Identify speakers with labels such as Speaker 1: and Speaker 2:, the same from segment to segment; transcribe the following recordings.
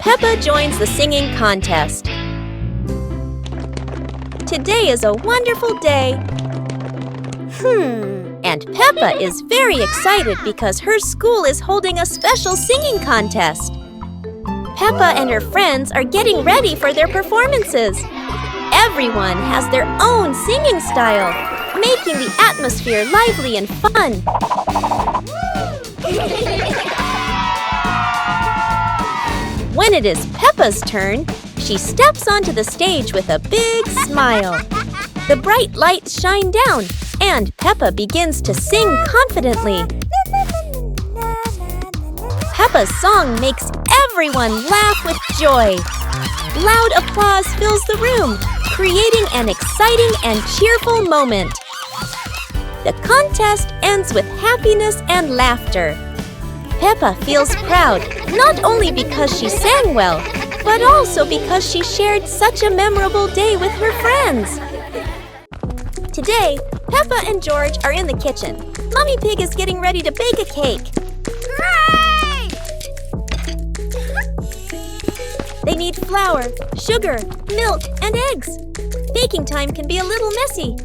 Speaker 1: Peppa joins the singing contest. Today is a wonderful day. And Peppa is very excited because her school is holding a special singing contest. Peppa and her friends are getting ready for their performances. Everyone has their own singing style, making the atmosphere lively and fun. When it is Peppa's turn, she steps onto the stage with a big smile. The bright lights shine down, and Peppa begins to sing confidently. Peppa's song makes everyone laugh with joy. Loud applause fills the room, creating an exciting and cheerful moment. The contest ends with happiness and laughter. Peppa feels proud, not only because she sang well, but also because she shared such a memorable day with her friends. Today, Peppa and George are in the kitchen. Mummy Pig is getting ready to bake a cake.
Speaker 2: Hooray!
Speaker 1: They need flour, sugar, milk, and eggs. Baking time can be a little messy.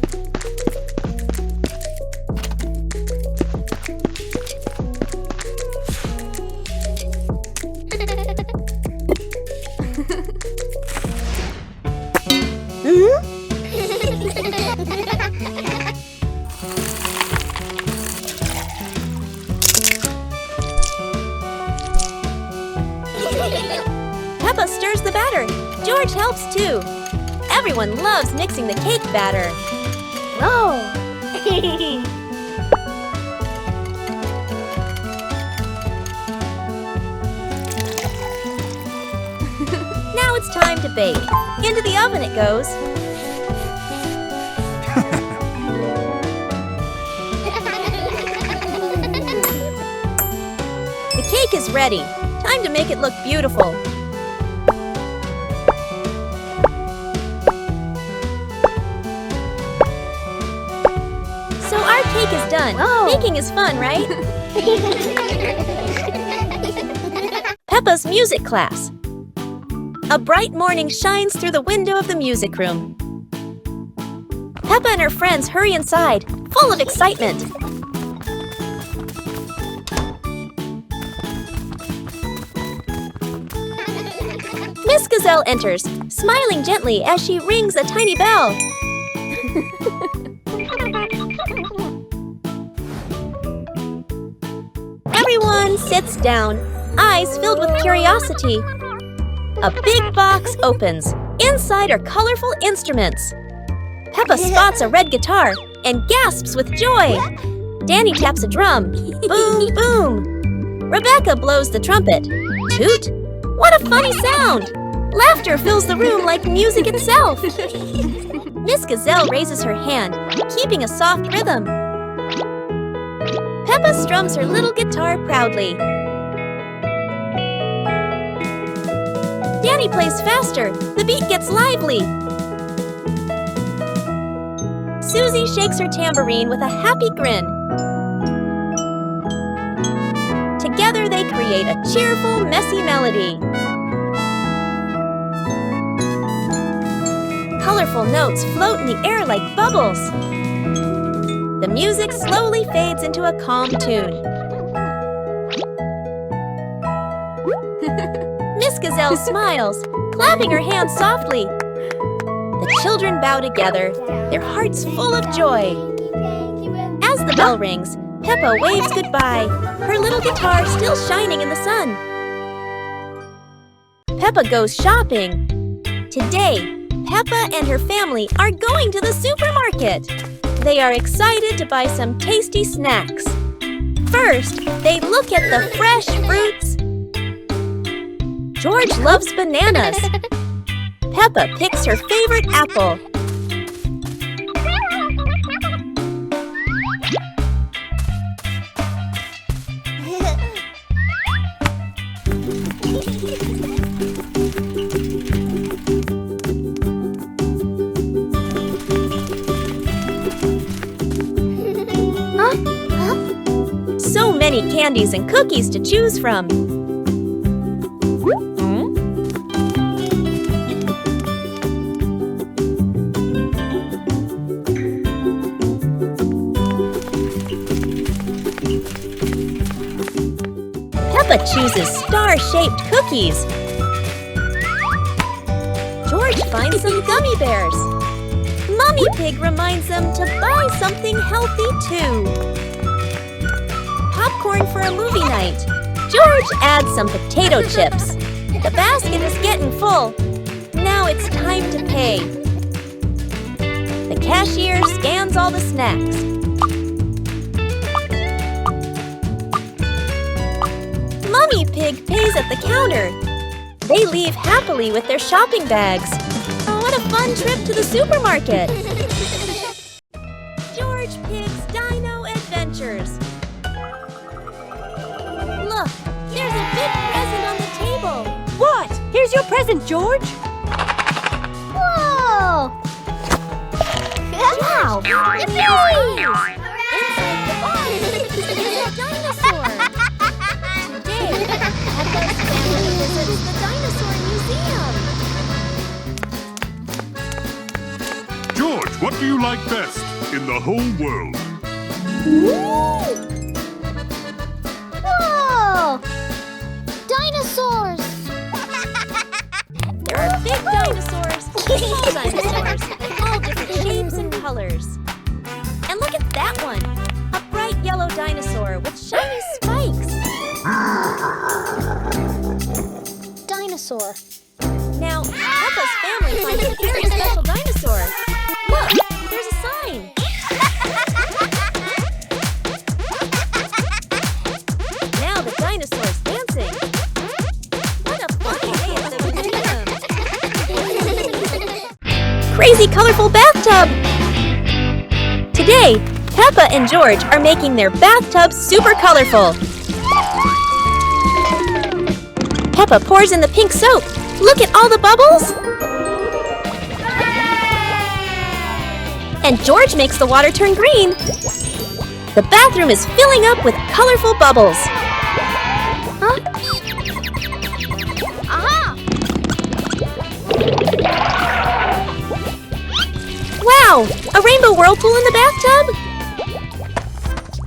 Speaker 1: Peppa stirs the batter. George helps too. Everyone loves mixing the cake batter.
Speaker 2: Oh!
Speaker 1: Now it's time to bake. Into the oven it goes. The cake is ready. Time to make it look beautiful. So our cake is done.
Speaker 2: Oh.
Speaker 1: Baking is fun, right? Peppa's music class. A bright morning shines through the window of the music room. Peppa and her friends hurry inside, full of excitement. Miss Gazelle enters, smiling gently as she rings a tiny bell. Everyone sits down, eyes filled with curiosity. A big box opens. Inside are colorful instruments. Peppa spots a red guitar and gasps with joy. Danny taps a drum. Boom, boom. Rebecca blows the trumpet. Toot! What a funny sound! Laughter fills the room like music itself. Miss Gazelle raises her hand, keeping a soft rhythm. Peppa strums her little guitar proudly. Danny plays faster. The beat gets lively. Susie shakes her tambourine with a happy grin. Together they create a cheerful, messy melody. Colorful notes float in the air like bubbles. The music slowly fades into a calm tune. Miss Gazelle smiles, clapping her hands softly. The children bow together, their hearts full of joy. As the bell rings, Peppa waves goodbye, her little guitar still shining in the sun. Peppa goes shopping. Today, Peppa and her family are going to the supermarket. They are excited to buy some tasty snacks. First, they look at the fresh fruits. George loves bananas. Peppa picks her favorite apple. So many candies and cookies to choose from. Peppa chooses star-shaped cookies. George finds some gummy bears. Mommy Pig reminds them to buy something healthy too. Popcorn for a movie night. George adds some potato chips. The basket is getting full. Now it's time to pay. The cashier scans all the snacks. Mommy Pig pays at the counter. They leave happily with their shopping bags. Oh, what a fun trip to the supermarket! George Pig's Dino Adventures. Look, there's a big present on the table.
Speaker 3: What? Here's your present, George.
Speaker 2: Whoa!
Speaker 1: Wow!
Speaker 2: Yippee!
Speaker 1: Inside the box is a dinosaur. Today, Peppa's family visits the dinosaur museum.
Speaker 4: George, what do you like best in the whole world?
Speaker 2: Whoa! Dinosaurs!
Speaker 1: There are big dinosaurs, small dinosaurs, all different shapes and colors. And look at that one, a bright yellow dinosaur with shiny spikes.
Speaker 2: Dinosaur.
Speaker 1: Now, Peppa's family finds a very special dinosaur. Look, there's a sign. Now the dinosaur's dancing. What a fun day at the museum. Crazy colorful bathtub. Today, Peppa and George are making their bathtub super colorful. Peppa pours in the pink soap. Look at all the bubbles! And George makes the water turn green. The bathroom is filling up with colorful bubbles. Huh?
Speaker 2: Aha!
Speaker 1: Wow! A rainbow whirlpool in the bathtub?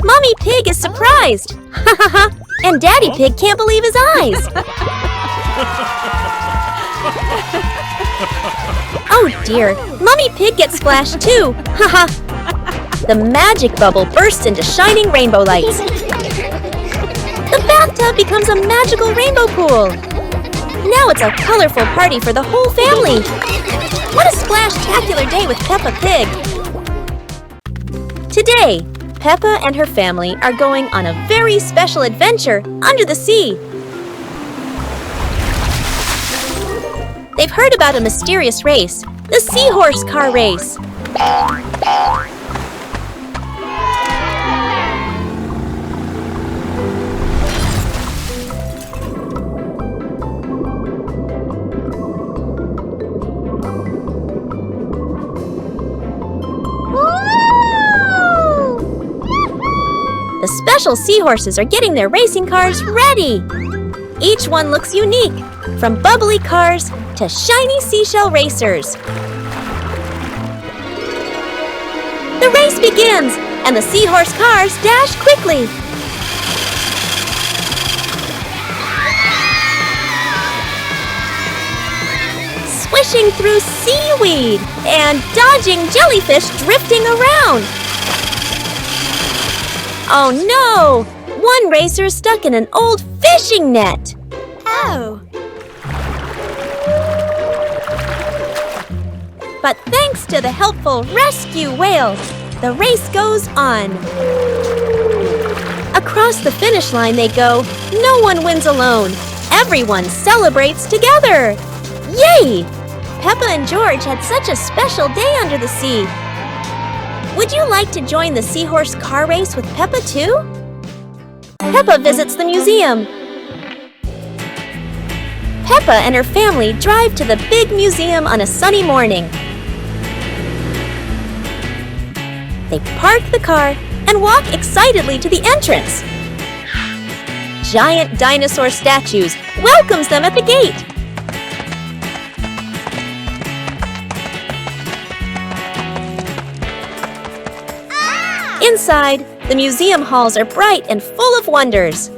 Speaker 1: Mommy Pig is surprised! Ha ha ha! And Daddy Pig can't believe his eyes! Oh dear, Mommy Pig gets splashed too! Haha! The magic bubble bursts into shining rainbow lights. The bathtub becomes a magical rainbow pool! Now it's a colorful party for the whole family! What a splash-tacular day with Peppa Pig! Today, Peppa and her family are going on a very special adventure under the sea. They've heard about a mysterious race, the seahorse car race. The special seahorses are getting their racing cars ready. Each one looks unique, from bubbly cars to shiny seashell racers. The race begins, and the seahorse cars dash quickly. Swishing through seaweed and dodging jellyfish drifting around. Oh no! One racer is stuck in an old fishing net. Oh. But thanks to the helpful rescue whales, the race goes on. Across the finish line they go. No one wins alone. Everyone celebrates together. Yay! Peppa and George had such a special day under the sea. Would you like to join the seahorse car race with Peppa too? Peppa visits the museum. Peppa and her family drive to the big museum on a sunny morning. They park the car and walk excitedly to the entrance. Giant dinosaur statues welcomes them at the gate. Inside, the museum halls are bright and full of wonders.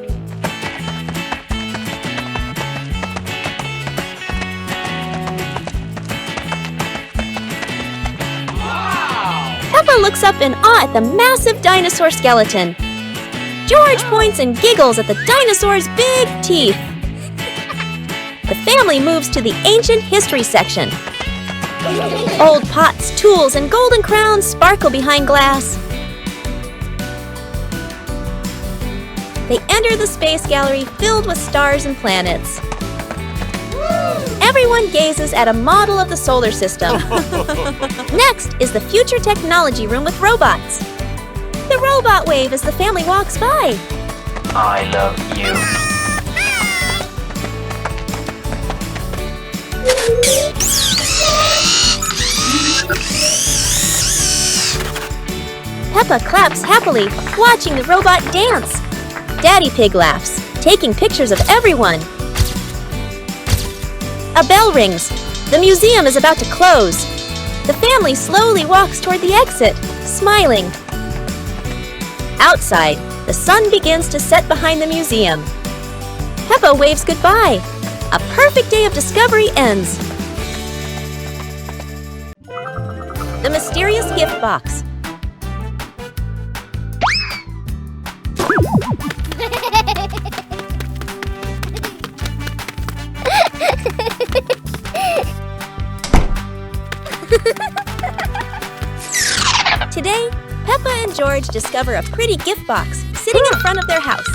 Speaker 1: Peppa looks up in awe at the massive dinosaur skeleton. George points and giggles at the dinosaur's big teeth. The family moves to the ancient history section. Old pots, tools, and golden crowns sparkle behind glass. They enter the space gallery filled with stars and planets. Everyone gazes at a model of the solar system. Next is the future technology room with robots. The robot wave as the family walks by.
Speaker 5: I love you.
Speaker 1: Peppa claps happily, watching the robot dance. Daddy Pig laughs, taking pictures of everyone. A bell rings. The museum is about to close. The family slowly walks toward the exit, smiling. Outside, the sun begins to set behind the museum. Peppa waves goodbye. A perfect day of discovery ends. The mysterious gift box. Today, Peppa and George discover a pretty gift box sitting in front of their house.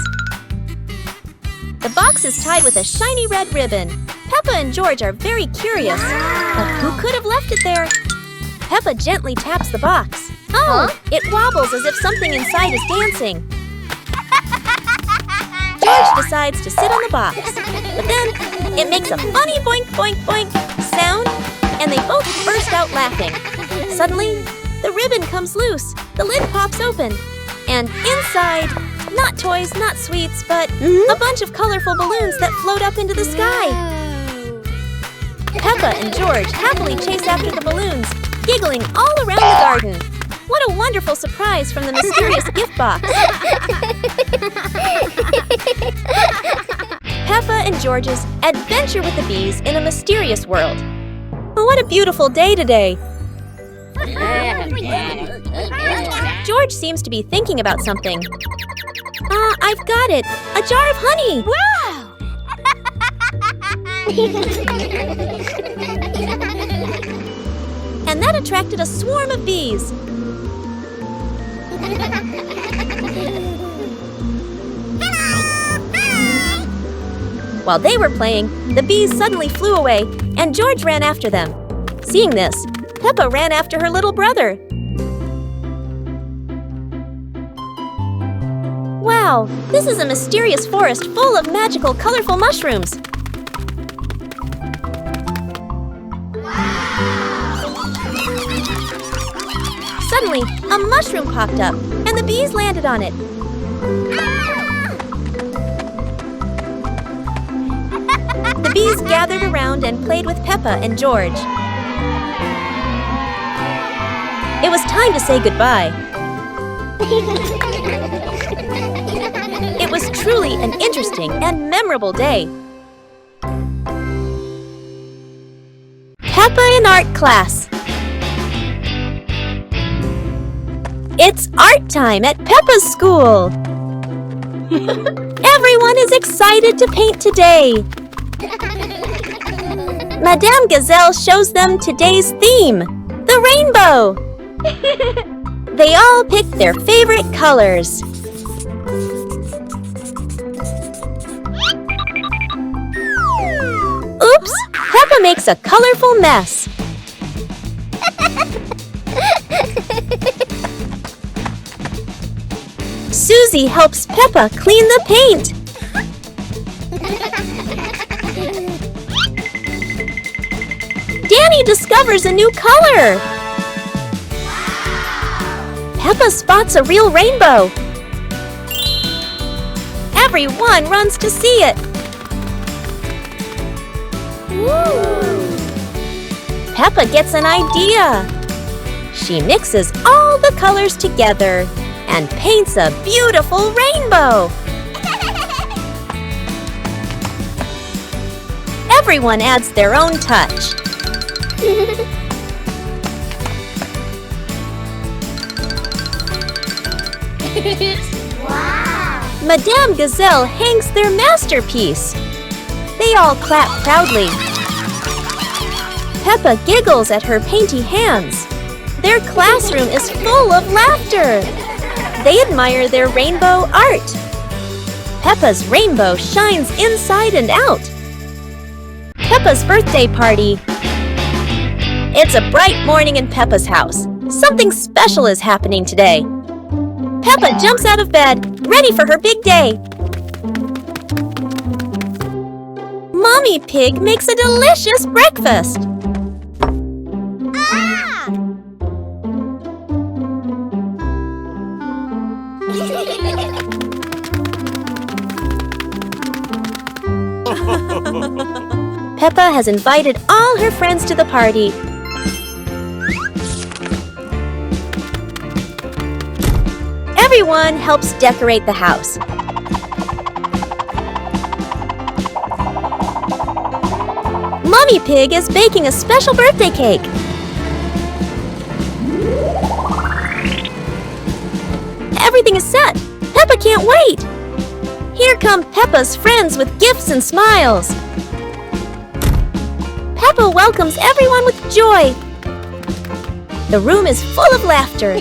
Speaker 1: The box is tied with a shiny red ribbon. Peppa and George are very curious. But who could have left it there? Peppa gently taps the box. Oh, it wobbles as if something inside is dancing. George decides to sit on the box. But then, it makes a funny boink, boink, boink sound, and they both burst out laughing. Suddenly, the ribbon comes loose, the lid pops open, and inside, not toys, not sweets, but a bunch of colorful balloons that float up into the sky. Peppa and George happily chase after the balloons, giggling all around the garden. What a wonderful surprise from the mysterious gift box. Peppa and George's adventure with the bees in a mysterious world. What a beautiful day today. George seems to be thinking about something. I've got it! A jar of honey!
Speaker 3: Wow!
Speaker 1: And that attracted a swarm of bees. While they were playing, the bees suddenly flew away, and George ran after them. Seeing this, Peppa ran after her little brother. Wow, this is a mysterious forest full of magical, colorful mushrooms. Suddenly, a mushroom popped up, and the bees landed on it. The bees gathered around and played with Peppa and George. It was time to say goodbye. It was truly an interesting and memorable day. Peppa in art class. It's art time at Peppa's school. Everyone is excited to paint today. Madame Gazelle shows them today's theme, the rainbow. They all pick their favorite colors. Oops! Peppa makes a colorful mess. Susie helps Peppa clean the paint. Danny discovers a new color. Peppa spots a real rainbow. Everyone runs to see it. Peppa gets an idea. She mixes all the colors together and paints a beautiful rainbow. Everyone adds their own touch.
Speaker 2: Wow!
Speaker 1: Madame Gazelle hangs their masterpiece. They all clap proudly. Peppa giggles at her painty hands. Their classroom is full of laughter. They admire their rainbow art. Peppa's rainbow shines inside and out. Peppa's birthday party. It's a bright morning in Peppa's house. Something special is happening today. Peppa jumps out of bed, ready for her big day. Mommy Pig makes a delicious breakfast.
Speaker 2: Ah!
Speaker 1: Peppa has invited all her friends to the party. Everyone helps decorate the house. Mommy Pig is baking a special birthday cake. Everything is set. Peppa can't wait. Here come Peppa's friends with gifts and smiles. Peppa welcomes everyone with joy. The room is full of laughter.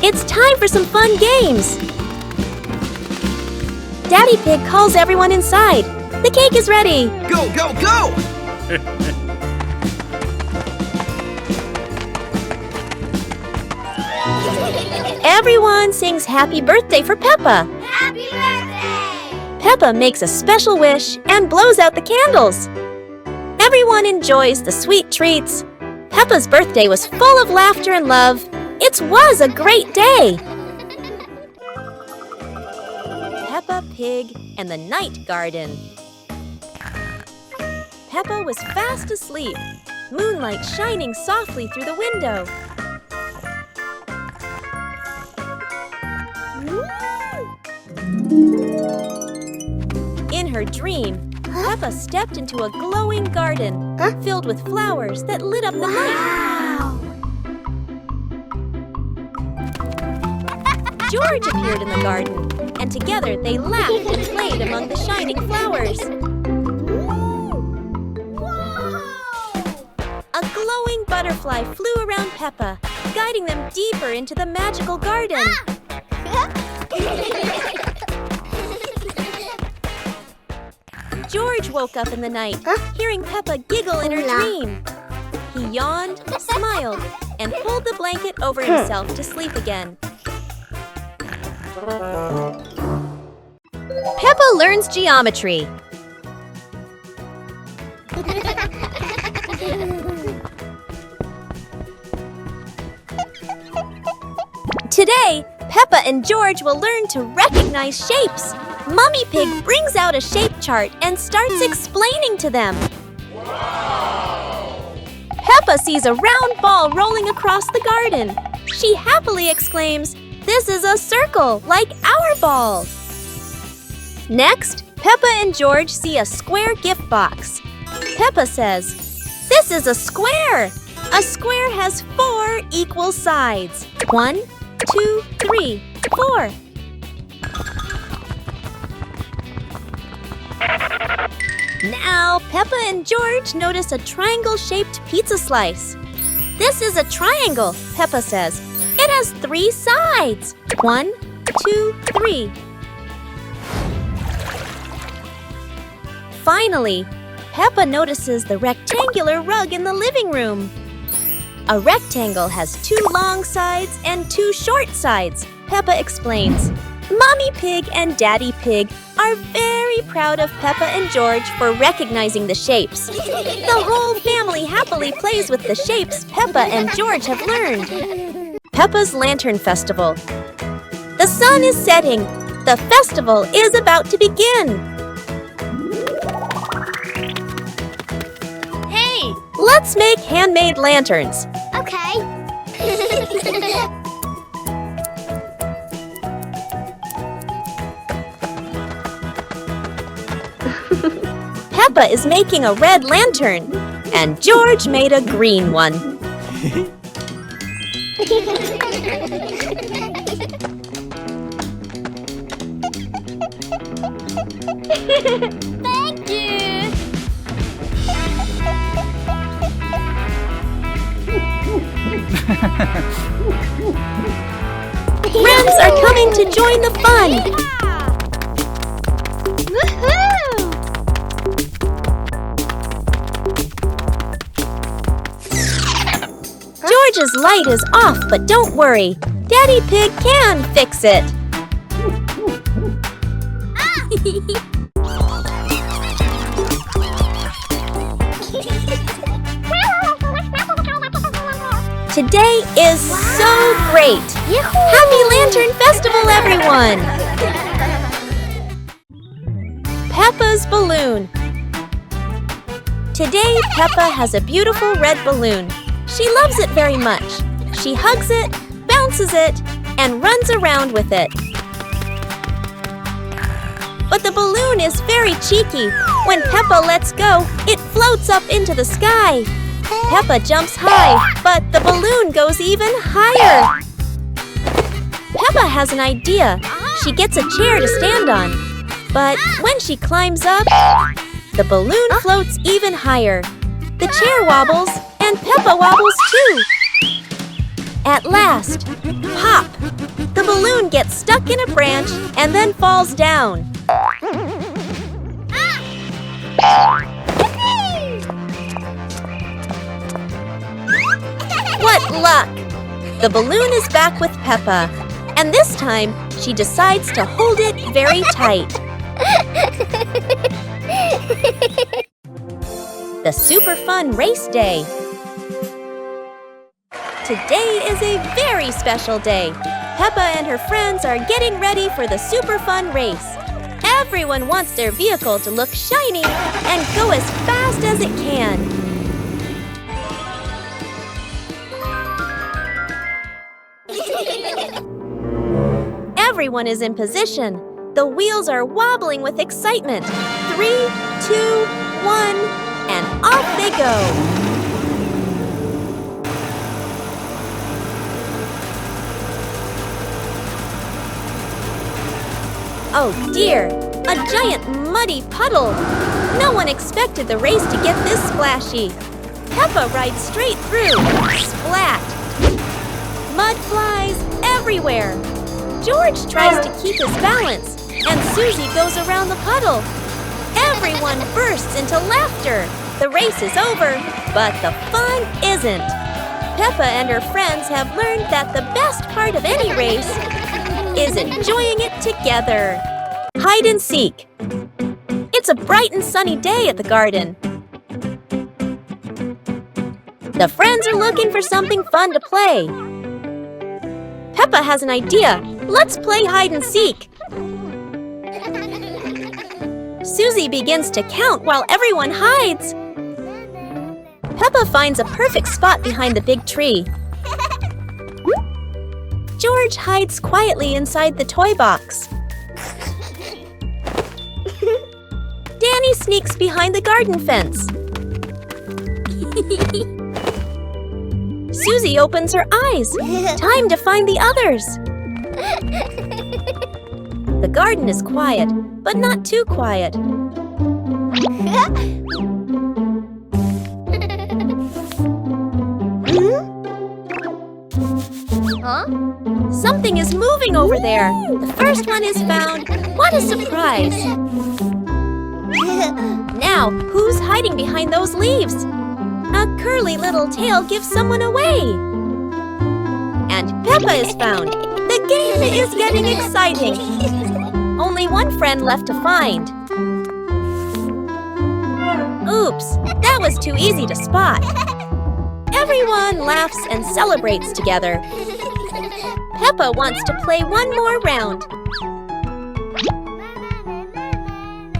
Speaker 1: It's time for some fun games. Daddy Pig calls everyone inside. The cake is ready.
Speaker 6: Go, go, go!
Speaker 1: Everyone sings happy birthday for Peppa.
Speaker 2: Happy birthday!
Speaker 1: Peppa makes a special wish and blows out the candles. Everyone enjoys the sweet treats. Peppa's birthday was full of laughter and love. It was a great day. Peppa Pig and the Night Garden. Peppa was fast asleep, moonlight shining softly through the window. In her dream, Peppa stepped into a glowing garden filled with flowers that lit up the night. George appeared in the garden, and together they laughed and played among the shining flowers. A glowing butterfly flew around Peppa, guiding them deeper into the magical garden. George woke up in the night, hearing Peppa giggle in her dream. He yawned, smiled, and pulled the blanket over himself to sleep again. Peppa learns geometry. Today, Peppa and George will learn to recognize shapes. Mommy Pig brings out a shape chart and starts explaining to them. Peppa sees a round ball rolling across the garden. She happily exclaims, "This is a circle, like our ball." Next, Peppa and George see a square gift box. Peppa says, "This is a square. A square has 4 equal sides. 1, 2, 3, 4. Now, Peppa and George notice a triangle-shaped pizza slice. "This is a triangle," Peppa says. "It has 3 sides. 1, 2, 3. Finally, Peppa notices the rectangular rug in the living room. A rectangle has 2 long sides and 2 short sides, Peppa explains. Mommy Pig and Daddy Pig are very proud of Peppa and George for recognizing the shapes. The whole family happily plays with the shapes Peppa and George have learned. Peppa's Lantern Festival. The sun is setting. The festival is about to begin. Hey, let's make handmade lanterns.
Speaker 2: Okay.
Speaker 1: Peppa is making a red lantern, and George made a green one.
Speaker 2: Thank you.
Speaker 1: Friends are coming to join the fun!
Speaker 2: Woohoo!
Speaker 1: George's light is off, but don't worry. Daddy Pig can fix it. Today is so great! Happy Lantern Festival, everyone! Peppa's balloon. Today, Peppa has a beautiful red balloon. She loves it very much. She hugs it, bounces it, and runs around with it. But the balloon is very cheeky. When Peppa lets go, it floats up into the sky. Peppa jumps high, but the balloon goes even higher. Peppa has an idea. She gets a chair to stand on. But when she climbs up, the balloon floats even higher. The chair wobbles, and Peppa wobbles too. At last, pop! The balloon gets stuck in a branch and then falls down. What luck! The balloon is back with Peppa, and this time she decides to hold it very tight. The super fun race day. Today is a very special day. Peppa and her friends are getting ready for the super fun race. Everyone wants their vehicle to look shiny and go as fast as it can. Everyone is in position. The wheels are wobbling with excitement. 3, 2, 1, and off they go. Oh dear, a giant muddy puddle. No one expected the race to get this splashy. Peppa rides straight through. Splat! Mud flies everywhere. George tries to keep his balance, and Susie goes around the puddle. Everyone bursts into laughter. The race is over, but the fun isn't. Peppa and her friends have learned that the best part of any race is enjoying it together. Hide and seek. It's a bright and sunny day at the garden. The friends are looking for something fun to play. Peppa has an idea. Let's play hide and seek. Susie begins to count while everyone hides. Peppa finds a perfect spot behind the big tree. George hides quietly inside the toy box. Danny sneaks behind the garden fence. Susie opens her eyes. Time to find the others. The garden is quiet, but not too quiet. Something is moving over there. The first one is found. What a surprise! Now, who's hiding behind those leaves? A curly little tail gives someone away. And Peppa is found. The game is getting exciting. Only one friend left to find. Oops, that was too easy to spot. Everyone laughs and celebrates together. Peppa wants to play one more round.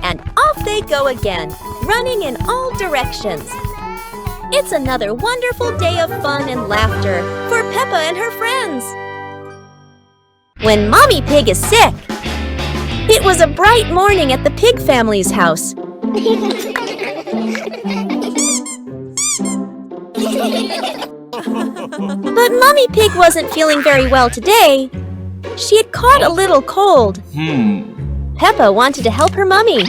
Speaker 1: And off they go again, running in all directions. It's another wonderful day of fun and laughter for Peppa and her friends. When Mommy Pig is sick. It was a bright morning at the Pig family's house. But Mummy Pig wasn't feeling very well today. She had caught a little cold. Peppa wanted to help her mummy.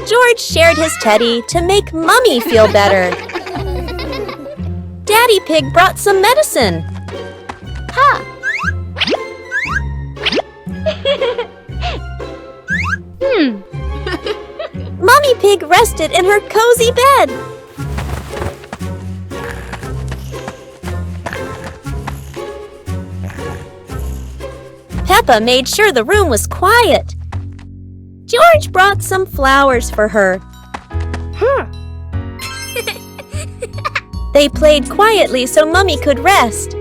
Speaker 1: George shared his teddy to make Mummy feel better. Daddy Pig brought some medicine.
Speaker 2: Ha!
Speaker 1: Mummy Pig rested in her cozy bed. Peppa made sure the room was quiet. George brought some flowers for her. They played quietly so Mummy could rest.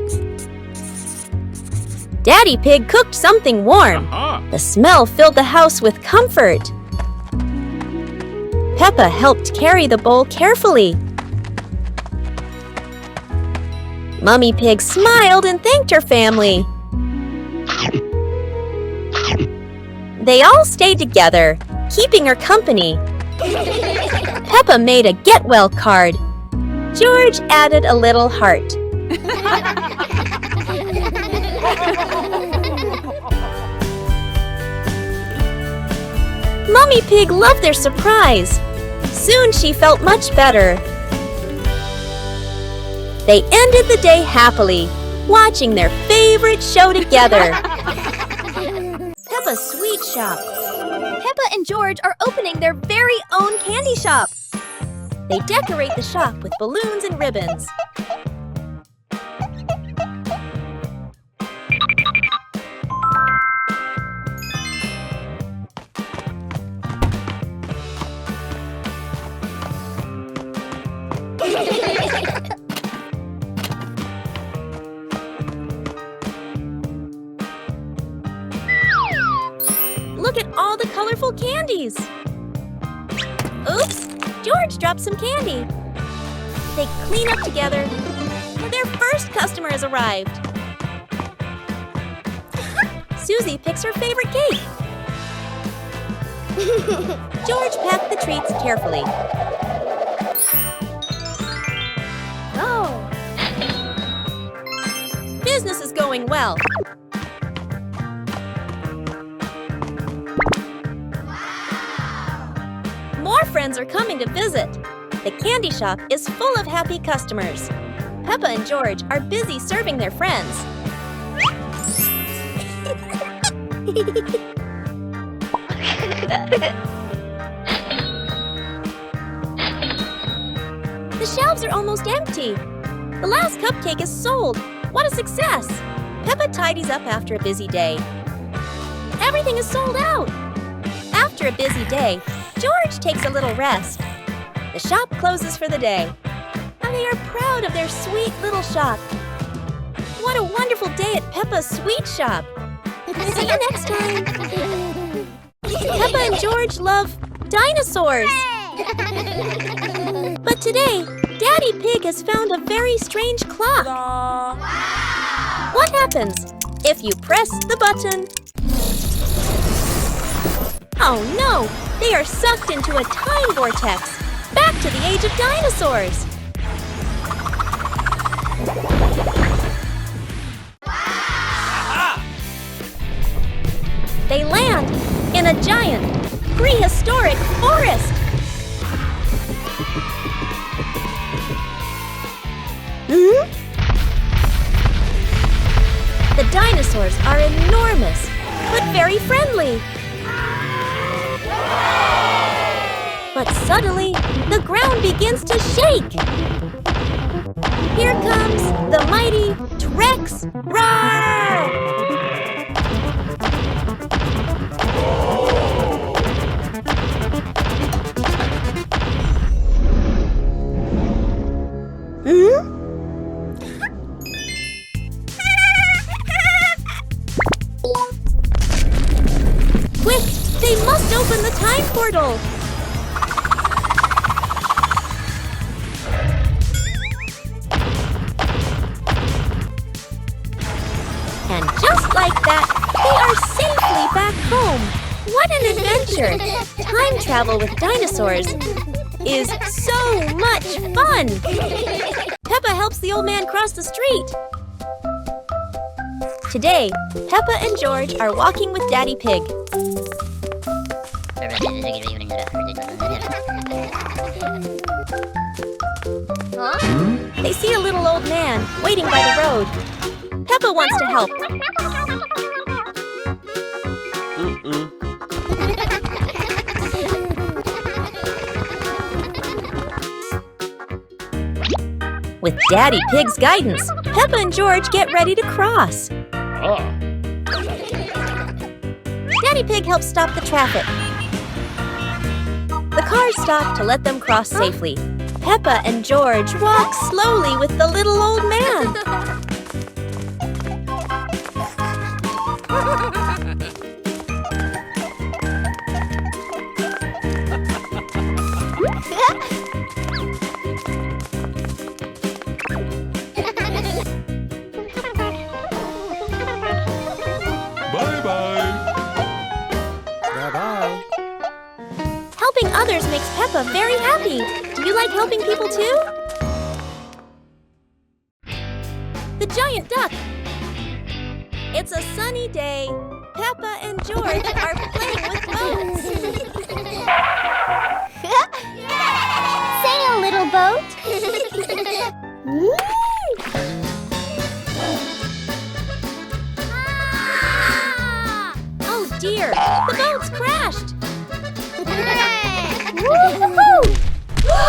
Speaker 1: Daddy Pig cooked something warm. The smell filled the house with comfort. Peppa helped carry the bowl carefully. Mummy Pig smiled and thanked her family. They all stayed together, keeping her company. Peppa made a get well card. George added a little heart. Mummy Pig loved their surprise. Soon she felt much better. They ended the day happily, watching their favorite show together. Peppa's Sweet Shop.
Speaker 2: Peppa and George are opening their very own candy shop.
Speaker 1: They decorate the shop with balloons and ribbons. Look at all the colorful candies! Oops! George dropped some candy. They clean up together. Their first customer has arrived. Susie picks her favorite cake. George packed the treats carefully.
Speaker 2: Oh!
Speaker 1: Business is going well. More friends are coming to visit. The candy shop is full of happy customers. Peppa and George are busy serving their friends. The shelves are almost empty. The last cupcake is sold. What a success! Peppa tidies up after a busy day. Everything is sold out. After a busy day, George takes a little rest. The shop closes for the day. And they are proud of their sweet little shop. What a wonderful day at Peppa's Sweet Shop. See you next time. Peppa and George love dinosaurs. But today, Daddy Pig has found a very strange clock. What happens if you press the button? Oh no! They are sucked into a time vortex, back to the age of dinosaurs. They land in a giant, prehistoric forest. The dinosaurs are enormous, but very friendly. But suddenly, the ground begins to shake. Here comes the mighty T-Rex. Roar! Quick! They must open the time portal! And just like that, they are safely back home! What an adventure! Time travel with dinosaurs is so much fun! Peppa Peppa helps the old man cross the street. Today, Peppa and George are walking with Daddy Pig. They see a little old man waiting by the road. Peppa wants to help. With Daddy Pig's guidance, Peppa and George get ready to cross. Daddy Pig helps stop the traffic. The cars stop to let them cross safely. Peppa and George walk slowly with the little old man. Helping others makes Peppa very happy. Do you like helping people too? The giant duck. It's a sunny day. Peppa and George are playing with boats.
Speaker 2: Sail, little boat.
Speaker 1: Oh dear, the boat's crashed.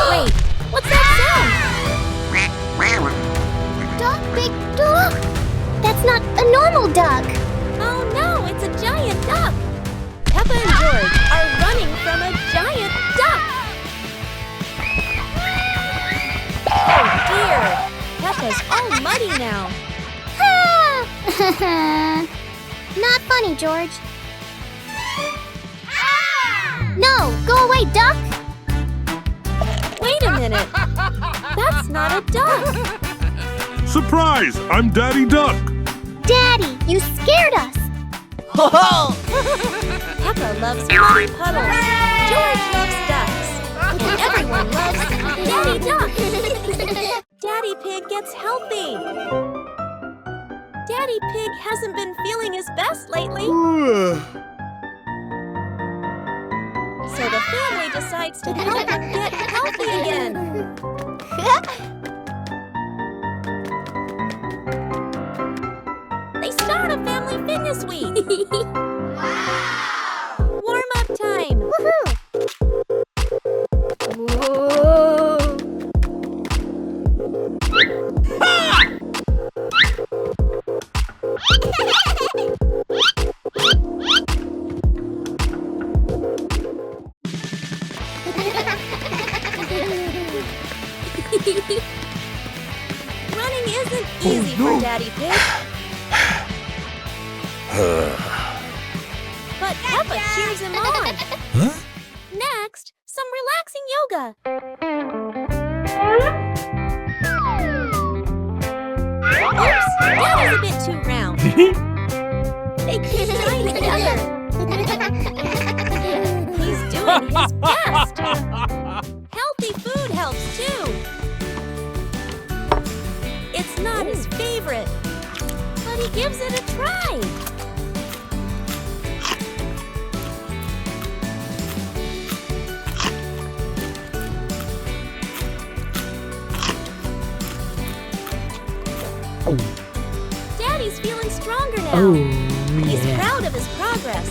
Speaker 1: Wait, what's that sound?
Speaker 2: Duck, big duck. That's not a normal duck.
Speaker 1: Oh no, it's a giant duck. Peppa and George are running from a giant duck. Oh dear, Peppa's all muddy now.
Speaker 2: Not funny, George. No, go away, duck.
Speaker 1: Wait a minute. That's not a duck.
Speaker 4: Surprise! I'm Daddy Duck.
Speaker 2: Daddy, you scared us.
Speaker 1: Peppa loves muddy puddles. George loves ducks. And everyone loves Daddy Duck. Daddy Pig gets healthy. Daddy Pig hasn't been feeling his best lately. So the family decides to help him get healthy again. They start a family fitness week. Warm-up time.
Speaker 2: Woohoo!
Speaker 1: Running isn't easy for Daddy Pig. But Peppa cheers him on. Next, some relaxing yoga. Oops, that is a bit too round. They keep trying together. He's doing his best. Healthy food helps too. It's not his favorite, but he gives it a try. Daddy's feeling stronger now. He's proud of his progress.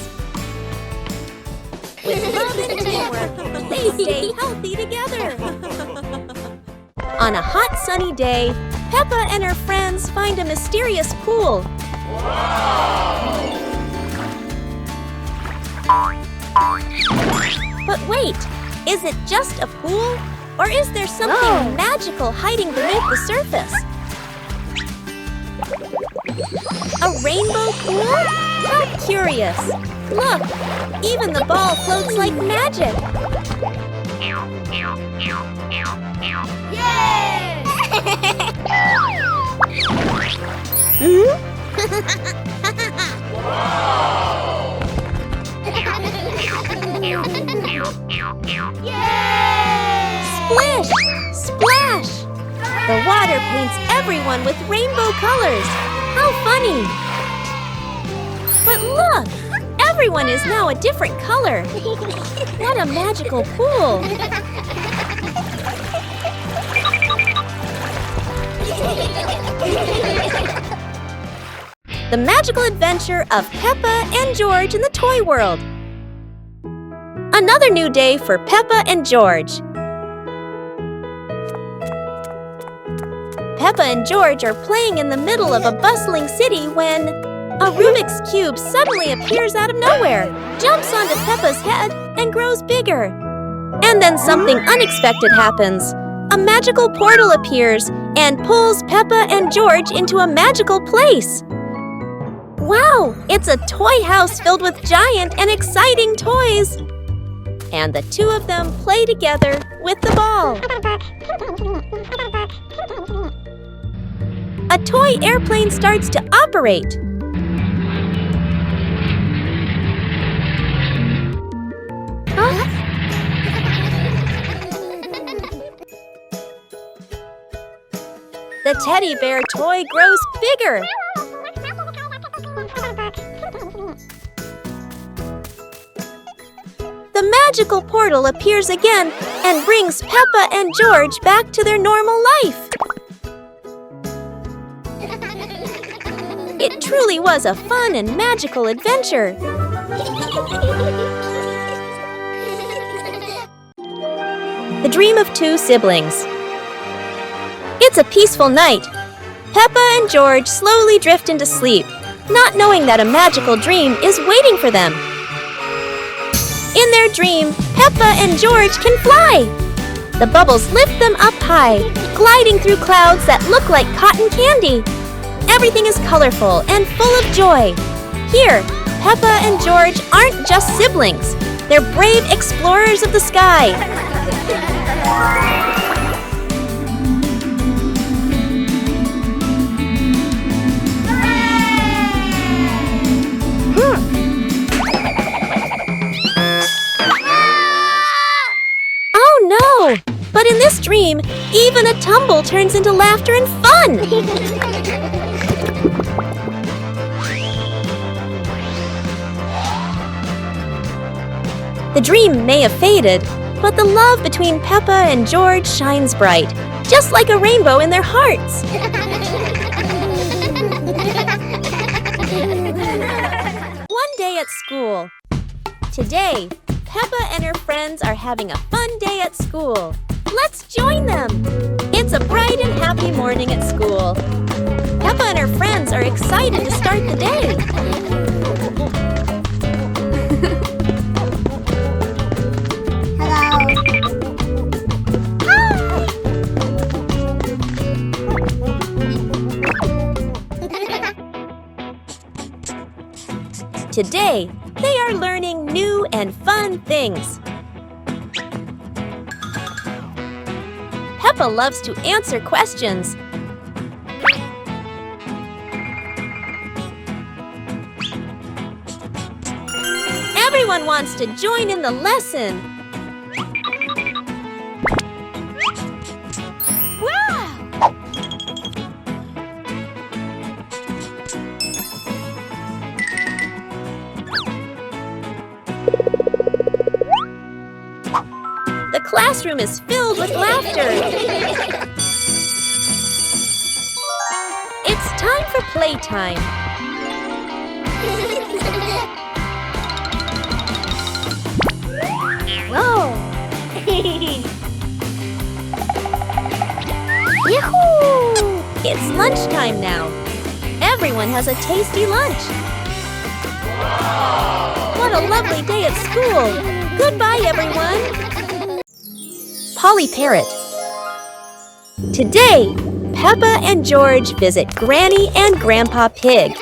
Speaker 1: With love and teamwork, they stay healthy together. On a hot, sunny day, Peppa and her friends find a mysterious pool. But wait, is it just a pool? Or is there something magical hiding beneath the surface? A rainbow pool? How curious! Look, even the ball floats like magic.
Speaker 2: Yay!
Speaker 1: Splish! Splash! The water water paints everyone with rainbow colors. How funny! But look! Everyone is now a different color. What a magical pool! The magical adventure of Peppa and George in the toy world. Another new day for Peppa and George. Peppa and George are playing in the middle of a bustling city when a Rubik's Cube suddenly appears out of nowhere, jumps onto Peppa's head, and grows bigger. And then something unexpected happens. A magical portal appears and pulls Peppa and George into a magical place. Wow, it's a toy house filled with giant and exciting toys. And the two of them play together with the ball. A toy airplane starts to operate. Huh? The teddy bear toy grows bigger. The magical portal appears again and brings Peppa and George back to their normal life. It truly was a fun and magical adventure. The Dream of Two Siblings. It's a peaceful night. Peppa and George slowly drift into sleep, not knowing that a magical dream is waiting for them. In their dream, Peppa and George can fly. The bubbles lift them up high, gliding through clouds that look like cotton candy. Everything is colorful and full of joy. Here, Peppa and George aren't just siblings. They're brave explorers of the sky. Oh no! But in this dream, even a tumble turns into laughter and fun! The dream may have faded, but the love between Peppa and George shines bright, just like a rainbow in their hearts. One day at school. Today, Peppa and her friends are having a fun day at school. Let's join them! It's a bright and happy morning at school. Peppa and her friends are excited to start the day. Today, they are learning new and fun things. Peppa loves to answer questions. Everyone wants to join in the lesson. Wow! The classroom is filled with laughter. It's time for playtime. Whoa! Yahoo! It's lunchtime now. Everyone has a tasty lunch. What a lovely day at school. Goodbye, everyone. Polly Parrot. Today, Peppa and George visit Granny and Grandpa Pig.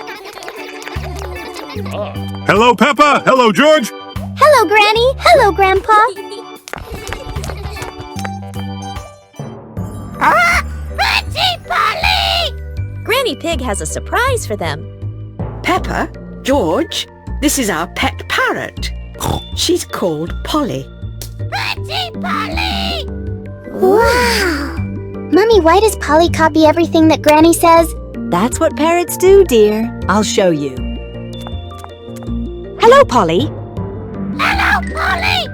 Speaker 4: Hello, Peppa. Hello, George.
Speaker 2: Hello, Granny. Hello, Grandpa.
Speaker 3: Polly!
Speaker 1: Granny Pig has a surprise for them.
Speaker 6: Peppa, George, this is our pet parrot. She's called Polly.
Speaker 3: Polly!
Speaker 2: Wow! Mommy, why does Polly copy everything that Granny says?
Speaker 3: That's what parrots do, dear. I'll show you. Hello, Polly.
Speaker 2: Hello, Polly!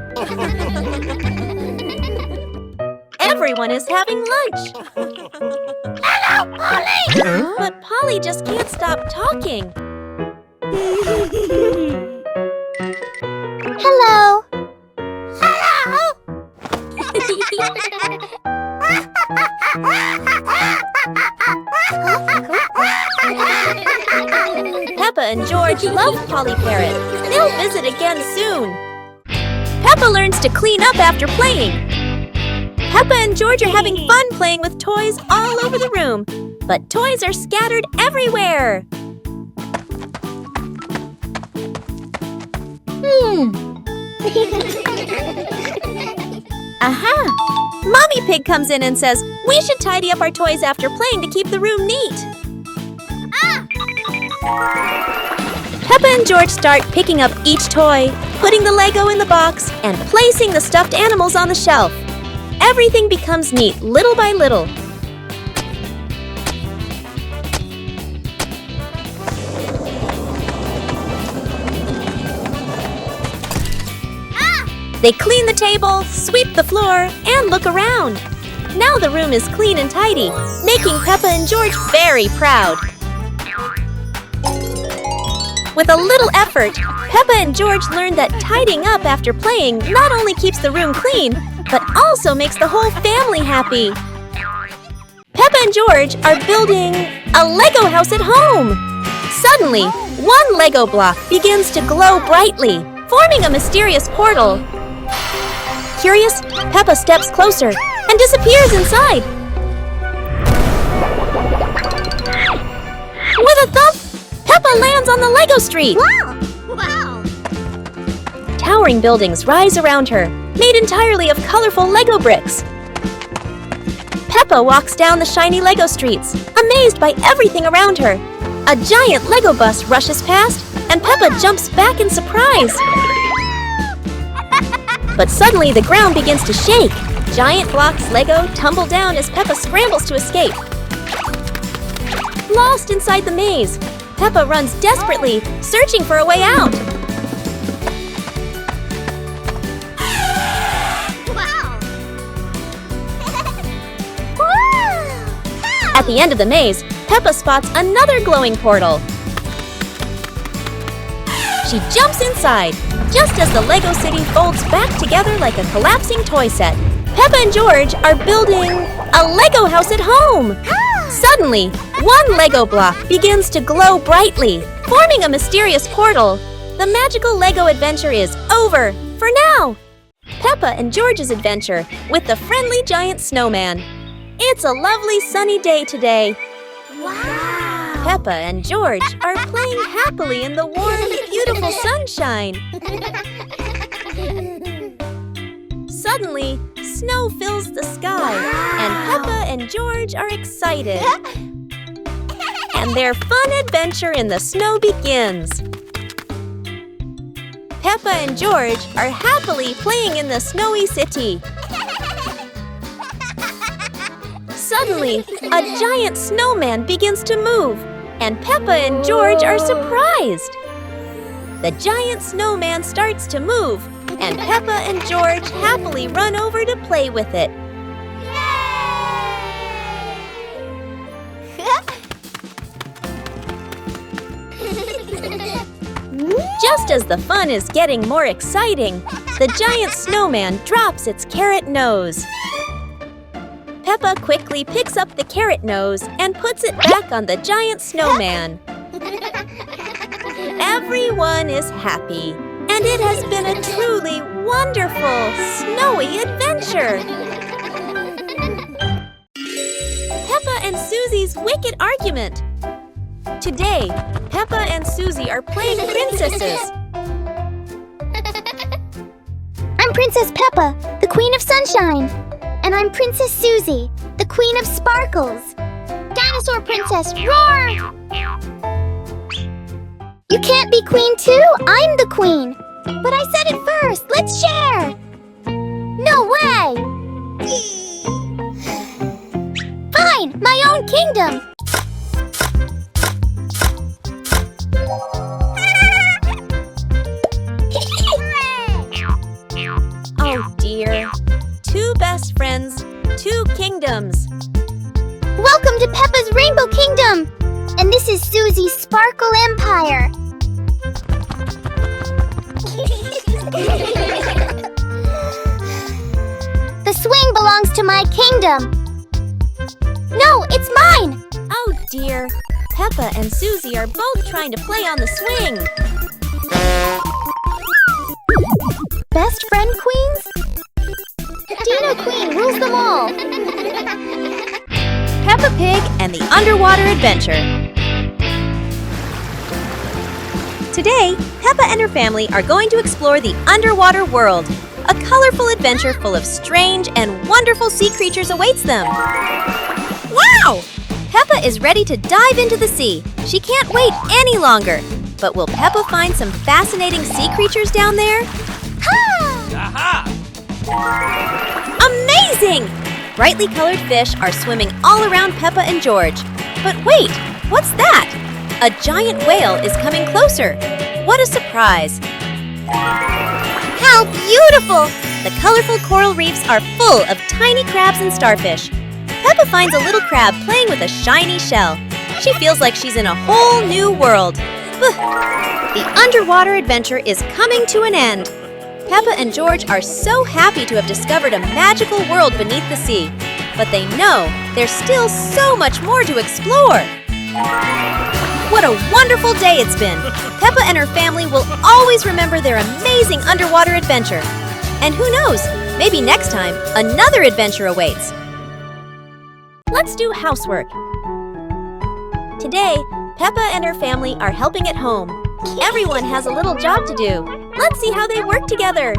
Speaker 1: Everyone is having lunch.
Speaker 2: Hello, Polly!
Speaker 1: But Polly just can't stop talking.
Speaker 2: Hello. Hello.
Speaker 1: Peppa and George love Polly Parrot. They'll visit again soon. Peppa learns to clean up after playing. Peppa and George are having fun playing with toys all over the room, but toys are scattered everywhere. Aha! Mommy Pig comes in and says, we should tidy up our toys after playing to keep the room neat. Peppa and George start picking up each toy, putting the Lego in the box, and placing the stuffed animals on the shelf. Everything becomes neat little by little. They clean the table, sweep the floor, and look around. Now the room is clean and tidy, making Peppa and George very proud. With a little effort, Peppa and George learned that tidying up after playing not only keeps the room clean, but also makes the whole family happy. Peppa and George are building a Lego house at home. Suddenly, one Lego block begins to glow brightly, forming a mysterious portal. Curious, Peppa steps closer and disappears inside. With a thump, Peppa lands on the Lego street.
Speaker 2: Wow!
Speaker 1: Towering buildings rise around her, made entirely of colorful Lego bricks. Peppa walks down the shiny Lego streets, amazed by everything around her. A giant Lego bus rushes past, and Peppa jumps back in surprise. But suddenly the ground begins to shake. Giant blocks Lego tumble down as Peppa scrambles to escape. Lost inside the maze, Peppa runs desperately, searching for a way out.
Speaker 2: Wow!
Speaker 1: At the end of the maze, Peppa spots another glowing portal. She jumps inside, just as the Lego city folds back together like a collapsing toy set. Peppa and George are building a Lego house at home. Suddenly, one Lego block begins to glow brightly, forming a mysterious portal. The magical Lego adventure is over, for now. Peppa and George's adventure with the friendly giant snowman. It's a lovely sunny day today.
Speaker 2: Wow!
Speaker 1: Peppa and George are playing happily in the warm, beautiful sunshine. Suddenly, snow fills the sky, and Peppa and George are excited. And their fun adventure in the snow begins. Peppa and George are happily playing in the snowy city. Suddenly, a giant snowman begins to move, and Peppa and George are surprised. The giant snowman starts to move, and Peppa and George happily run over to play with it. Just as the fun is getting more exciting, the giant snowman drops its carrot nose. Peppa quickly picks up the carrot nose and puts it back on the giant snowman. Everyone is happy, and it has been a truly wonderful, snowy adventure. Peppa and Susie's wicked argument. Today, Peppa and Susie are playing princesses.
Speaker 2: I'm Princess Peppa, the Queen of Sunshine. And I'm Princess Susie, the Queen of Sparkles. Dinosaur Princess, roar! You can't be queen too? I'm the queen. But I said it first. Let's share. No way! My own kingdom!
Speaker 1: Oh dear. Two best friends, two kingdoms.
Speaker 2: Welcome to Peppa's Rainbow Kingdom! And this is Susie's Sparkle Empire. The swing belongs to my kingdom. No, it's mine!
Speaker 1: Oh dear. Peppa and Susie are both trying to play on the swing.
Speaker 2: Best friend queens? Dino Queen rules them all.
Speaker 1: Peppa Pig and the Underwater Adventure. Today, Peppa and her family are going to explore the underwater world. A colorful adventure full of strange and wonderful sea creatures awaits them. Wow! Peppa is ready to dive into the sea. She can't wait any longer. But will Peppa find some fascinating sea creatures down there? Amazing! Brightly colored fish are swimming all around Peppa and George. But wait, what's that? A giant whale is coming closer. What a surprise!
Speaker 2: How beautiful!
Speaker 1: The colorful coral reefs are full of tiny crabs and starfish. Peppa finds a little crab playing with a shiny shell. She feels like she's in a whole new world. The underwater adventure is coming to an end. Peppa and George are so happy to have discovered a magical world beneath the sea. But they know there's still so much more to explore. What a wonderful day it's been! Peppa and her family will always remember their amazing underwater adventure. And who knows, maybe next time, another adventure awaits. Let's do housework. Today, Peppa and her family are helping at home. Everyone has a little job to do. Let's see how they work together.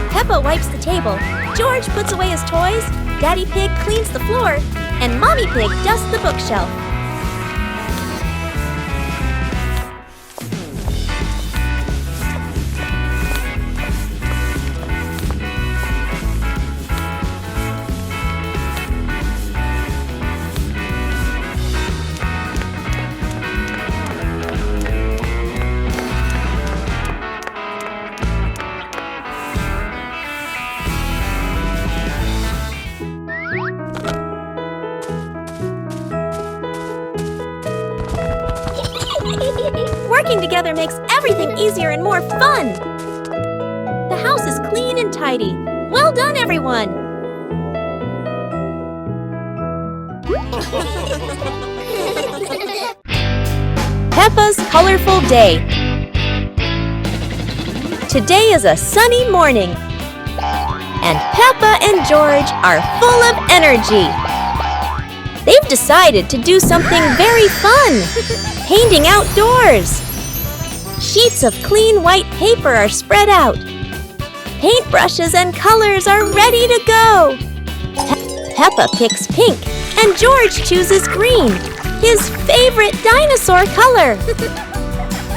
Speaker 1: Peppa wipes the table, George puts away his toys, Daddy Pig cleans the floor, and Mommy Pig dusts the bookshelf. Working together makes everything easier and more fun. The house is clean and tidy. Well done, everyone! Peppa's colorful day. Today is a sunny morning, and Peppa and George are full of energy. They've decided to do something very fun, painting outdoors. Sheets of clean white paper are spread out. Paintbrushes and colors are ready to go. Peppa picks pink, and George chooses green, his favorite dinosaur color.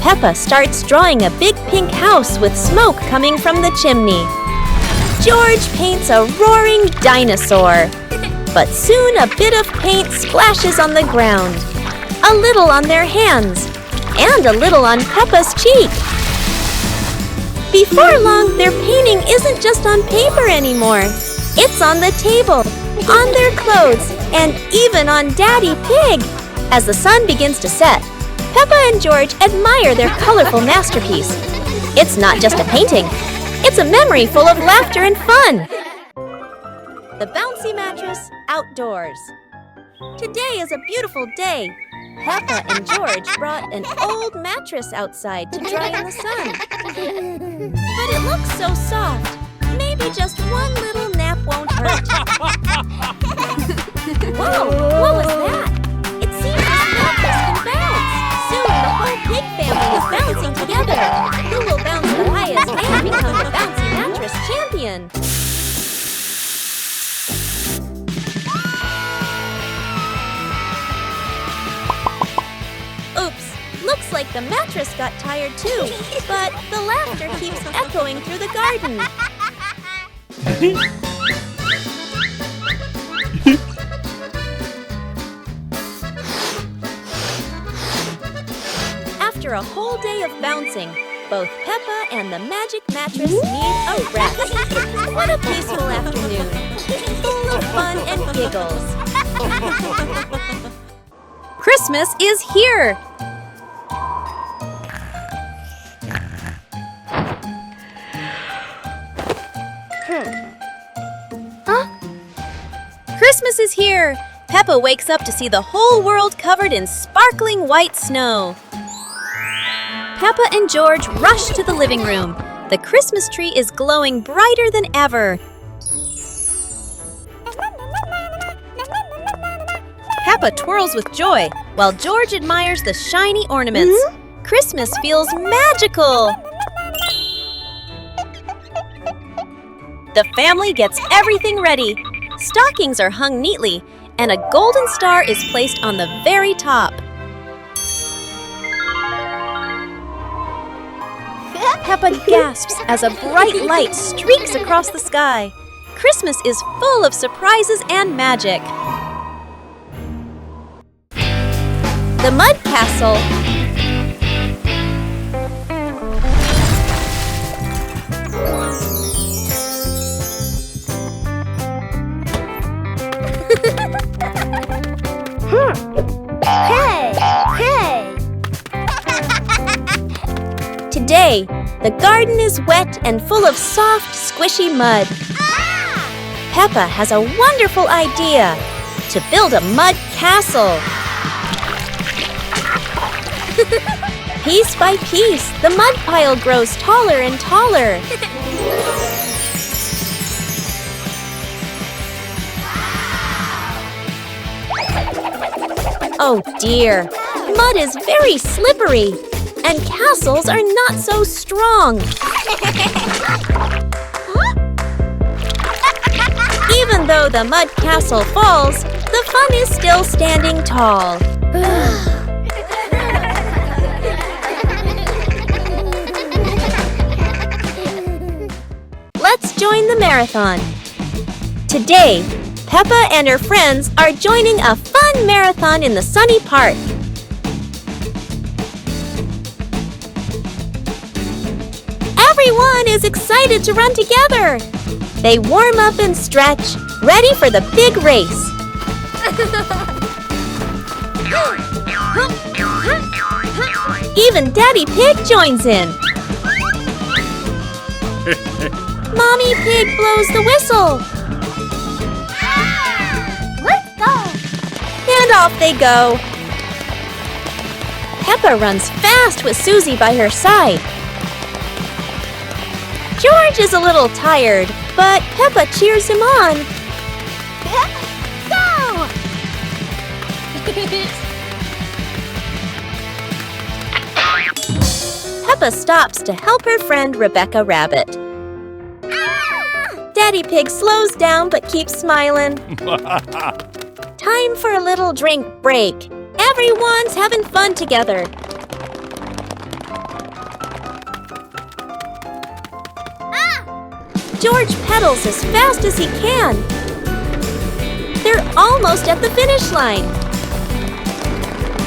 Speaker 1: Peppa starts drawing a big pink house with smoke coming from the chimney. George paints a roaring dinosaur. But soon a bit of paint splashes on the ground, a little on their hands, and a little on Peppa's cheek. Before long, their painting isn't just on paper anymore. It's on the table, on their clothes, and even on Daddy Pig. As the sun begins to set, Peppa and George admire their colorful masterpiece. It's not just a painting, it's a memory full of laughter and fun. The bouncy mattress outdoors. Today is a beautiful day. Peppa and George brought an old mattress outside to dry in the sun. But it looks so soft. Maybe just one little nap won't hurt. Whoa, what was that? It seems this mattress can bounce. Soon the whole pig family is bouncing together. The mattress got tired too, but the laughter keeps echoing through the garden. After a whole day of bouncing, both Peppa and the magic mattress need a rest. What a peaceful afternoon, full of fun and giggles. Christmas is here! Christmas is here! Peppa wakes up to see the whole world covered in sparkling white snow. Peppa and George rush to the living room. The Christmas tree is glowing brighter than ever. Peppa twirls with joy, while George admires the shiny ornaments. Christmas feels magical! The family gets everything ready. Stockings are hung neatly, and a golden star is placed on the very top. Peppa gasps as a bright light streaks across the sky. Christmas is full of surprises and magic. The Mud Castle. Today, the garden is wet and full of soft, squishy mud. Peppa has a wonderful idea to build a mud castle. Piece by piece, the mud pile grows taller and taller. Oh dear, mud is very slippery, and castles are not so strong. Even though the mud castle falls, the fun is still standing tall. Let's join the marathon. Today, Peppa and her friends are joining a fun marathon in the sunny park. Everyone is excited to run together. They warm up and stretch, ready for the big race. Even Daddy Pig joins in. Mommy Pig blows the whistle.
Speaker 2: Let's go!
Speaker 1: And off they go. Peppa runs fast with Susie by her side. George is a little tired, but Peppa cheers him on.
Speaker 2: Go!
Speaker 1: Peppa stops to help her friend Rebecca Rabbit. Daddy Pig slows down but keeps smiling. Time for a little drink break. Everyone's having fun together. George pedals as fast as he can. They're almost at the finish line.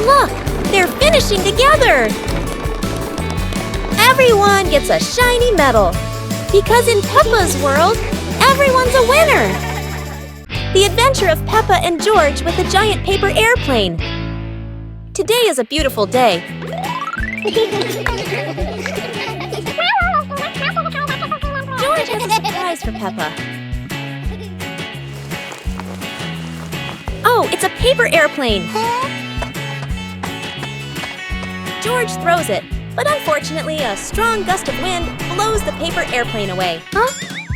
Speaker 1: Look, they're finishing together. Everyone gets a shiny medal. Because in Peppa's world, everyone's a winner. The adventure of Peppa and George with a giant paper airplane. Today is a beautiful day. George has a surprise for Peppa. Oh, it's a paper airplane. George throws it, but unfortunately a strong gust of wind blows the paper airplane away.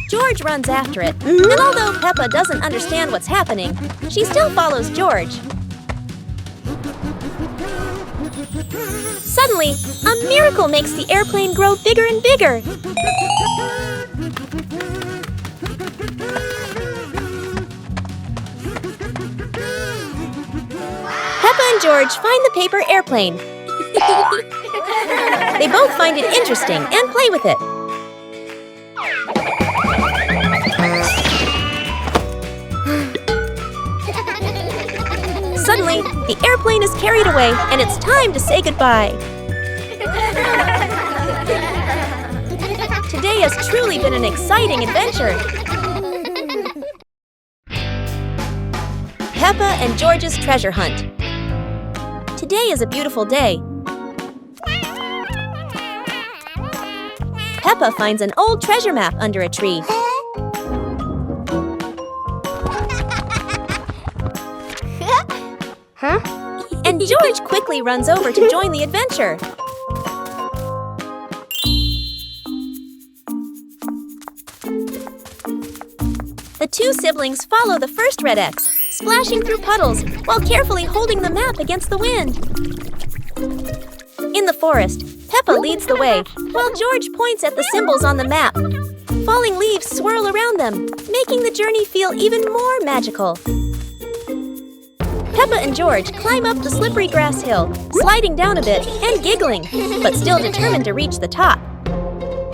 Speaker 1: George runs after it, and although Peppa doesn't understand what's happening, she still follows George. Suddenly, a miracle makes the airplane grow bigger and bigger. Peppa and George find the paper airplane. They both find it interesting and play with it. Suddenly, the airplane is carried away and it's time to say goodbye. Today has truly been an exciting adventure. Peppa and George's treasure hunt. Today is a beautiful day. Peppa finds an old treasure map under a tree. And George quickly runs over to join the adventure. The two siblings follow the first red X, splashing through puddles while carefully holding the map against the wind. In the forest, Peppa leads the way, while George points at the symbols on the map. Falling leaves swirl around them, making the journey feel even more magical. Peppa and George climb up the slippery grass hill, sliding down a bit and giggling, but still determined to reach the top.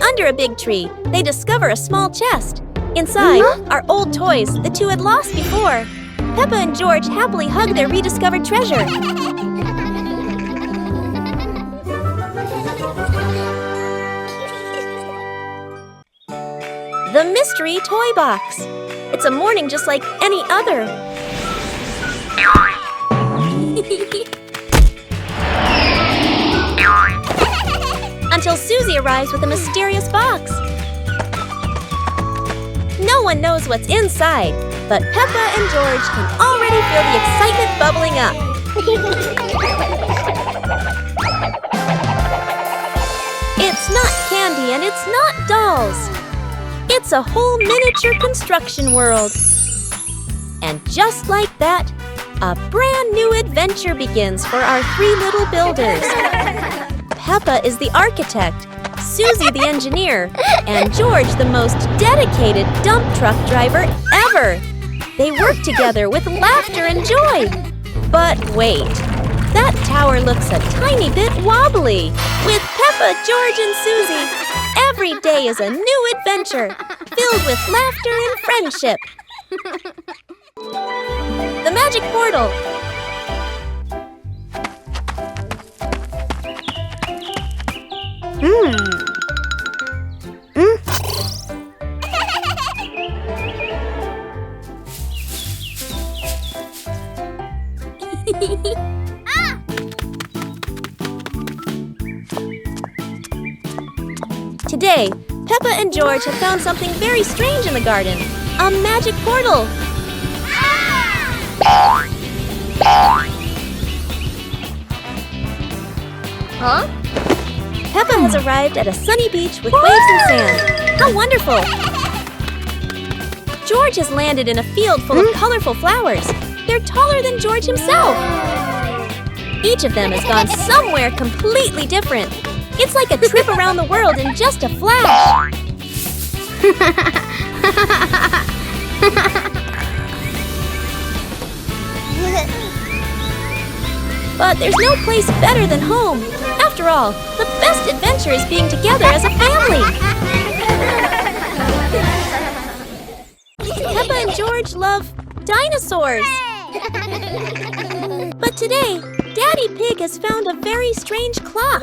Speaker 1: Under a big tree, they discover a small chest. Inside are old toys the two had lost before. Peppa and George happily hug their rediscovered treasure. The mystery toy box. It's a morning just like any other. Until Susie arrives with a mysterious box. No one knows what's inside, but Peppa and George can already feel the excitement bubbling up. It's not candy and it's not dolls. It's a whole miniature construction world. And just like that, a brand new adventure begins for our three little builders. Peppa is the architect, Susie the engineer, and George the most dedicated dump truck driver ever. They work together with laughter and joy. But wait, that tower looks a tiny bit wobbly. With Peppa, George, and Susie, every day is a new adventure, filled with laughter and friendship. The magic portal. Today, Peppa and George have found something very strange in the garden. A magic portal. Huh? Peppa has arrived at a sunny beach with waves and sand. How wonderful! George has landed in a field full of colorful flowers. They're taller than George himself. Each of them has gone somewhere completely different. It's like a trip around the world in just a flash. But there's no place better than home. After all, the best adventure is being together as a family. Peppa and George love dinosaurs. But today, Daddy Pig has found a very strange clock.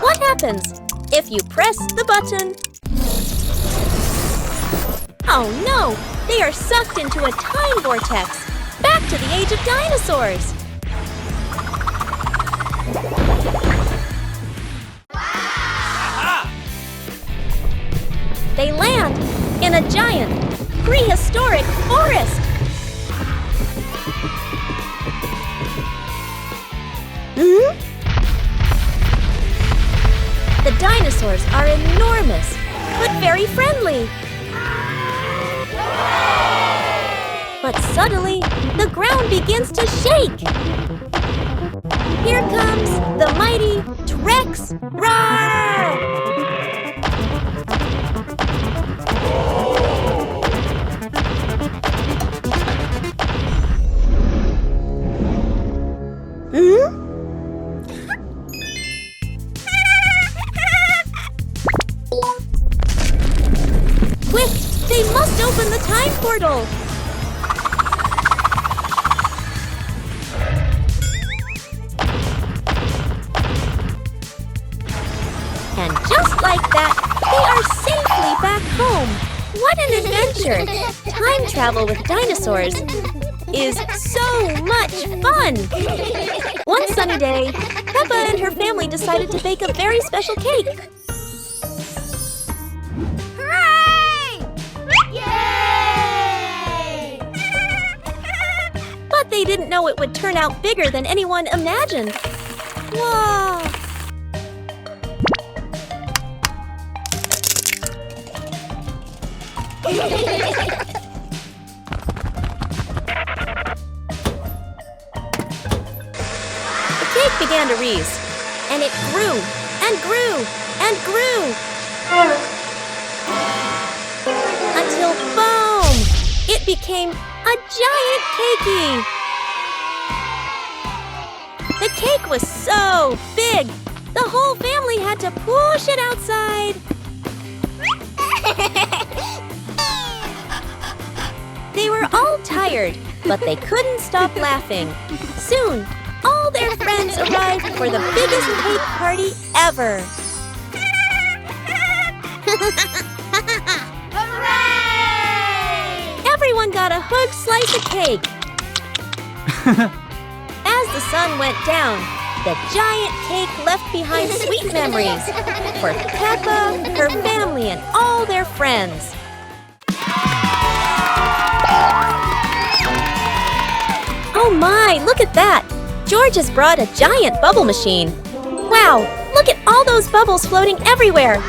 Speaker 1: What happens if you press the button? Oh no! They are sucked into a time vortex, back to the age of dinosaurs. They land in a giant, prehistoric forest. The dinosaurs are enormous, but very friendly. But suddenly, the ground begins to shake. Here comes the mighty T-Rex. Roar! adventure. Time travel with dinosaurs is so much fun! One sunny day, Peppa and her family decided to bake a very special cake.
Speaker 2: Hooray! Yay!
Speaker 1: But they didn't know it would turn out bigger than anyone imagined. Whoa! The cake began to rise, and it grew and grew and grew until, boom! It became a giant cakey. The cake was so big, the whole family had to push it outside. They were all tired, but they couldn't stop laughing. Soon, all their friends arrived for the biggest cake party ever.
Speaker 2: Hooray!
Speaker 1: Everyone got a huge slice of cake. As the sun went down, the giant cake left behind sweet memories for Peppa, her family, and all their friends. Oh my, look at that! George has brought a giant bubble machine. Wow, look at all those bubbles floating everywhere.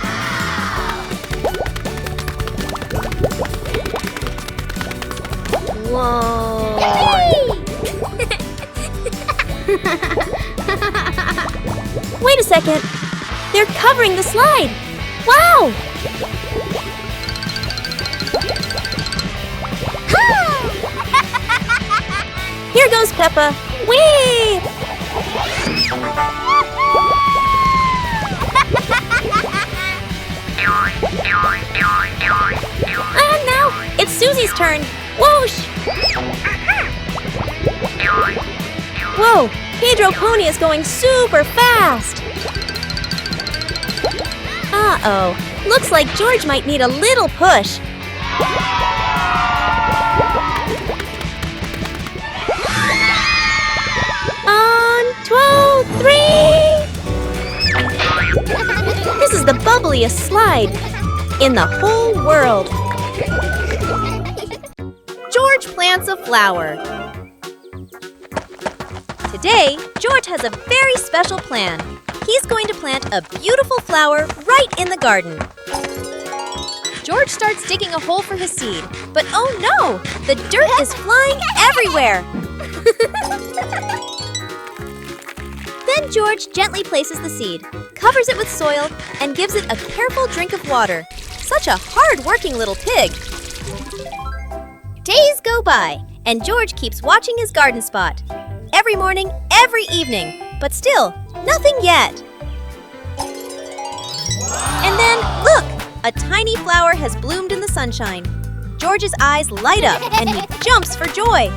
Speaker 1: Whoa! Wait a second. They're covering the slide. Wow! Here goes Peppa. Whee! And now it's Susie's turn. Whoosh! Whoa! Pedro Pony is going super fast. Uh-oh. Looks like George might need a little push. On 2, 3! This is the bubbliest slide in the whole world. George plants a flower. Today, George has a very special plan. He's going to plant a beautiful flower right in the garden. George starts digging a hole for his seed, but oh no! The dirt is flying everywhere! Then George gently places the seed, covers it with soil, and gives it a careful drink of water. Such a hard-working little pig! Days go by, and George keeps watching his garden spot. Every morning, every evening, but still, nothing yet. And then, look! A tiny flower has bloomed in the sunshine. George's eyes light up, and he jumps for joy.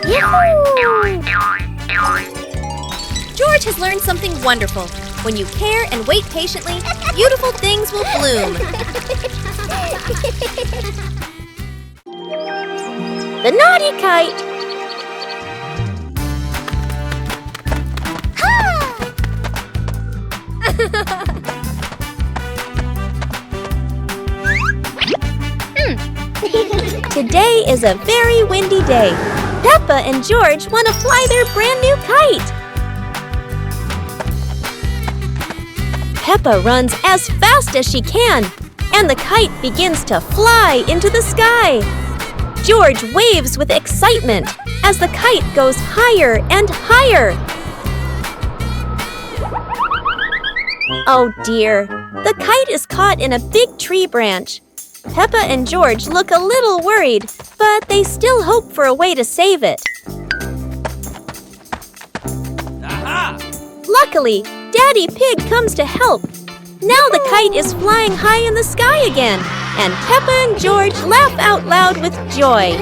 Speaker 1: Yahoo! George has learned something wonderful. When you care and wait patiently, beautiful things will bloom. The naughty kite. Today is a very windy day. Peppa and George want to fly their brand new kite. Peppa runs as fast as she can, and the kite begins to fly into the sky. George waves with excitement as the kite goes higher and higher. Oh dear, the kite is caught in a big tree branch. Peppa and George look a little worried, but they still hope for a way to save it.
Speaker 5: Aha!
Speaker 1: Luckily, Daddy Pig comes to help. Now the kite is flying high in the sky again, and Peppa and George laugh out loud with joy.